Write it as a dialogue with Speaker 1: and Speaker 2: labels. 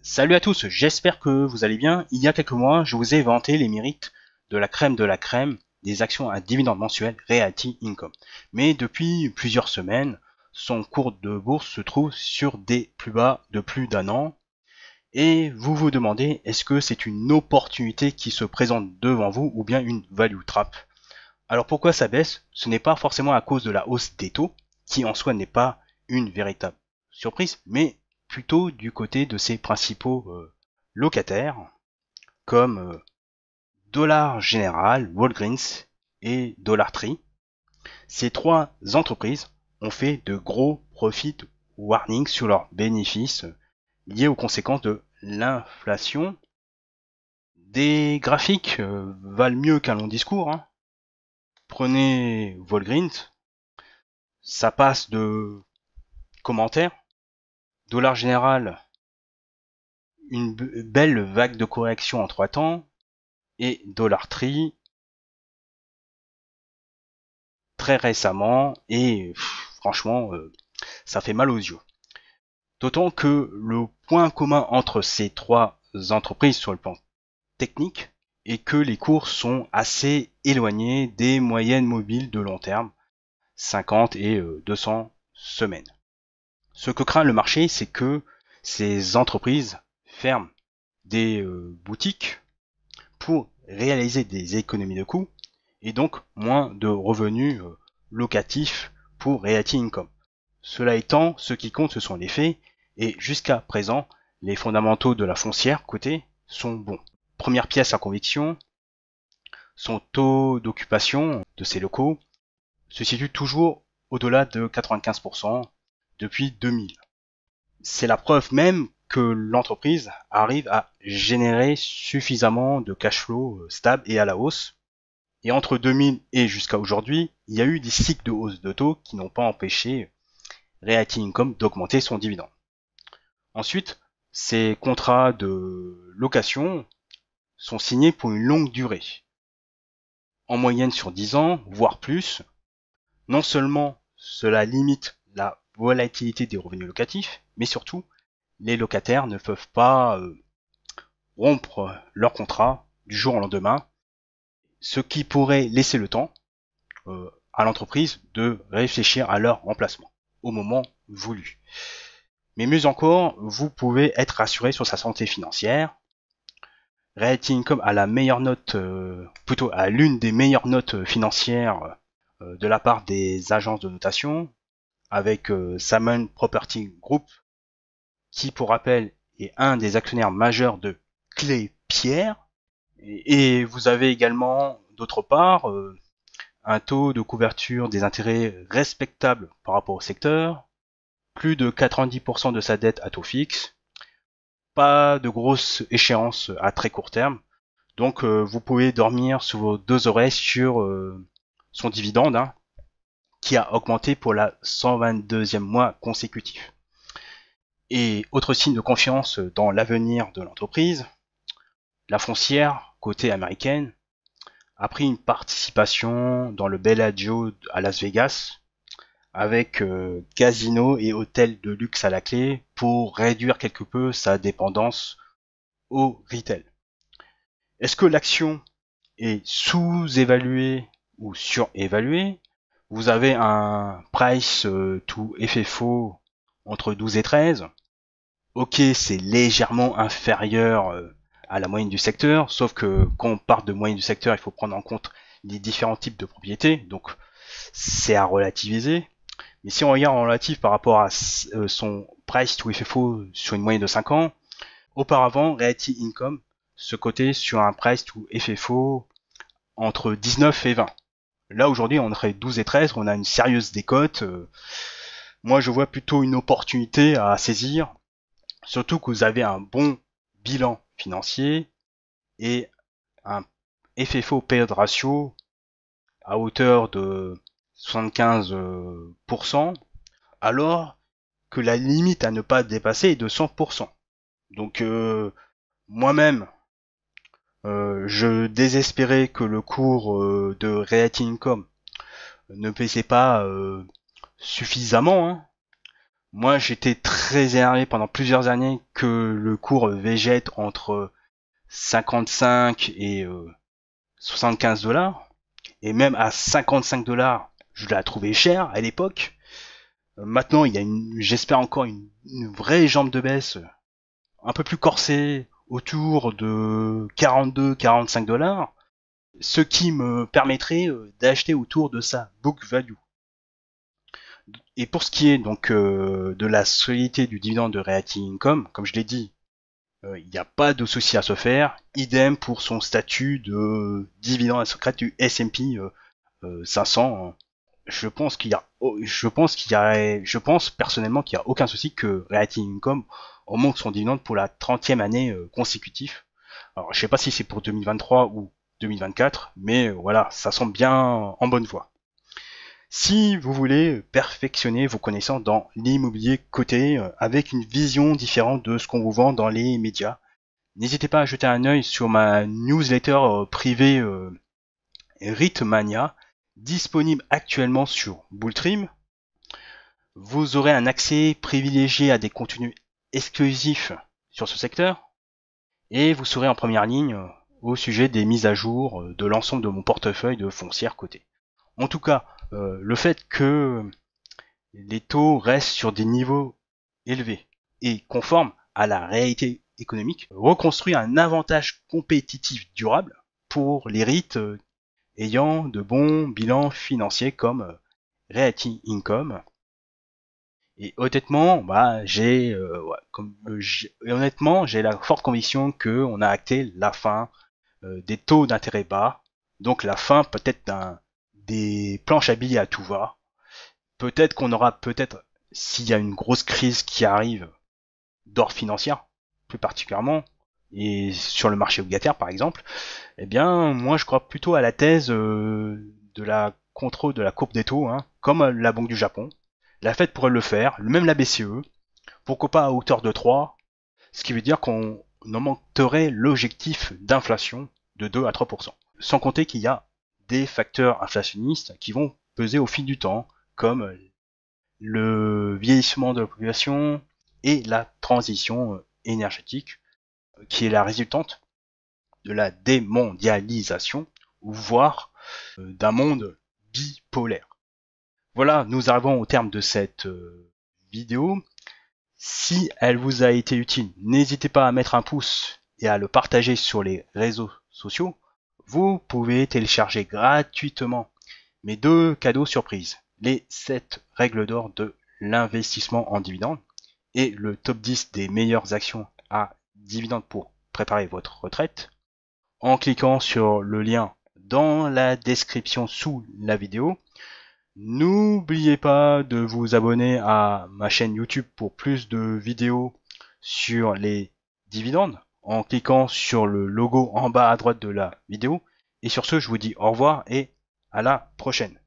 Speaker 1: Salut à tous, j'espère que vous allez bien. Il y a quelques mois, je vous ai vanté les mérites de la crème des actions à dividendes mensuels Realty Income. Mais depuis plusieurs semaines, son cours de bourse se trouve sur des plus bas de plus d'un an. Et vous vous demandez, est-ce que c'est une opportunité qui se présente devant vous ou bien une value trap? Alors pourquoi ça baisse? Ce n'est pas forcément à cause de la hausse des taux, qui en soi n'est pas une véritable surprise, mais plutôt du côté de ses principaux locataires, comme Dollar General, Walgreens et Dollar Tree. Ces trois entreprises ont fait de gros profit warnings sur leurs bénéfices liés aux conséquences de l'inflation. Des graphiques valent mieux qu'un long discours, hein. Prenez Walgreens, ça passe de commentaires. Dollar Général, une belle vague de correction en 3 temps. Et Dollar Tree, très récemment. Et franchement, ça fait mal aux yeux. D'autant que le point commun entre ces trois entreprises sur le plan technique est que les cours sont assez éloignés des moyennes mobiles de long terme, 50 et 200 semaines. Ce que craint le marché, c'est que ces entreprises ferment des boutiques pour réaliser des économies de coûts et donc moins de revenus locatifs pour Realty Income. Cela étant, ce qui compte, ce sont les faits, et jusqu'à présent, les fondamentaux de la foncière côté sont bons. Première pièce à conviction, son taux d'occupation de ces locaux se situe toujours au-delà de 95% depuis 2000. C'est la preuve même que l'entreprise arrive à générer suffisamment de cash flow stable et à la hausse. Et entre 2000 et jusqu'à aujourd'hui, il y a eu des cycles de hausse de taux qui n'ont pas empêché Realty Income d'augmenter son dividende. Ensuite, ces contrats de location sont signés pour une longue durée, en moyenne sur 10 ans, voire plus. Non seulement cela limite la volatilité des revenus locatifs, mais surtout, les locataires ne peuvent pas rompre leur contrat du jour au lendemain, ce qui pourrait laisser le temps à l'entreprise de réfléchir à leur remplacement au moment voulu. Mais mieux encore, vous pouvez être rassuré sur sa santé financière. Realty Income a la meilleure note, plutôt à l'une des meilleures notes financières de la part des agences de notation, avec Salmon Property Group, qui pour rappel est un des actionnaires majeurs de Clépierre. Et vous avez également d'autre part un taux de couverture des intérêts respectable par rapport au secteur, plus de 90% de sa dette à taux fixe, pas de grosses échéances à très court terme, donc vous pouvez dormir sur vos deux oreilles sur son dividende, hein, qui a augmenté pour la 122e mois consécutif. Et autre signe de confiance dans l'avenir de l'entreprise, la foncière, côté américaine, a pris une participation dans le Bellagio à Las Vegas, avec casino et hôtel de luxe à la clé pour réduire quelque peu sa dépendance au retail. Est-ce que l'action est sous-évaluée ou surévaluée? Vous avez un price to FFO entre 12 et 13. Ok, c'est légèrement inférieur à la moyenne du secteur, sauf que quand on part de moyenne du secteur, il faut prendre en compte les différents types de propriétés, donc c'est à relativiser. Mais si on regarde en relatif par rapport à son price to FFO sur une moyenne de 5 ans, auparavant, Realty Income se cotait sur un price to FFO entre 19 et 20. Là, aujourd'hui, on est 12 et 13, on a une sérieuse décote. Moi, je vois plutôt une opportunité à saisir, surtout que vous avez un bon bilan financier et un FFO payout ratio à hauteur de 75%, alors que la limite à ne pas dépasser est de 100%. Donc moi-même, je désespérais que le cours de Realty Income ne baissait pas suffisamment, hein. Moi, j'étais très énervé pendant plusieurs années que le cours végète entre 55 et 75 dollars. Et même à 55 dollars, je la trouvais chère à l'époque. Maintenant, il y a j'espère encore une vraie jambe de baisse un peu plus corsée autour de 42-45 dollars, ce qui me permettrait d'acheter autour de sa book value. Et pour ce qui est donc de la solidité du dividende de Realty Income, comme je l'ai dit, il n'y a pas de souci à se faire. Idem pour son statut de dividende secret du S&P 500. Je pense personnellement qu'il y a aucun souci que Realty Income augmente son dividende pour la 30e année consécutive. Alors, je sais pas si c'est pour 2023 ou 2024, mais voilà, ça semble bien en bonne voie. Si vous voulez perfectionner vos connaissances dans l'immobilier coté avec une vision différente de ce qu'on vous vend dans les médias, n'hésitez pas à jeter un œil sur ma newsletter privée Ritmania, disponible actuellement sur Bulltrim. Vous aurez un accès privilégié à des contenus exclusifs sur ce secteur et vous serez en première ligne au sujet des mises à jour de l'ensemble de mon portefeuille de foncières cotées. En tout cas, le fait que les taux restent sur des niveaux élevés et conformes à la réalité économique reconstruit un avantage compétitif durable pour les REIT ayant de bons bilans financiers comme Realty Income. Et honnêtement, j'ai la forte conviction que on a acté la fin des taux d'intérêt bas, donc la fin peut-être des planches à billets à tout va. Peut-être qu'on aura s'il y a une grosse crise qui arrive d'ordre financier, plus particulièrement, et sur le marché obligataire par exemple, eh bien moi je crois plutôt à la thèse de la contrôle de la courbe des taux, hein, comme la Banque du Japon. La Fed pourrait le faire, même la BCE, pourquoi pas à hauteur de 3, ce qui veut dire qu'on augmenterait l'objectif d'inflation de 2 à 3%. Sans compter qu'il y a des facteurs inflationnistes qui vont peser au fil du temps, comme le vieillissement de la population et la transition énergétique, qui est la résultante de la démondialisation, voire d'un monde bipolaire. Voilà, nous arrivons au terme de cette vidéo. Si elle vous a été utile, n'hésitez pas à mettre un pouce et à le partager sur les réseaux sociaux. Vous pouvez télécharger gratuitement mes 2 cadeaux surprises, les 7 règles d'or de l'investissement en dividendes et le top 10 des meilleures actions à dividendes pour préparer votre retraite, en cliquant sur le lien dans la description sous la vidéo. N'oubliez pas de vous abonner à ma chaîne YouTube pour plus de vidéos sur les dividendes en cliquant sur le logo en bas à droite de la vidéo. Et sur ce, je vous dis au revoir et à la prochaine.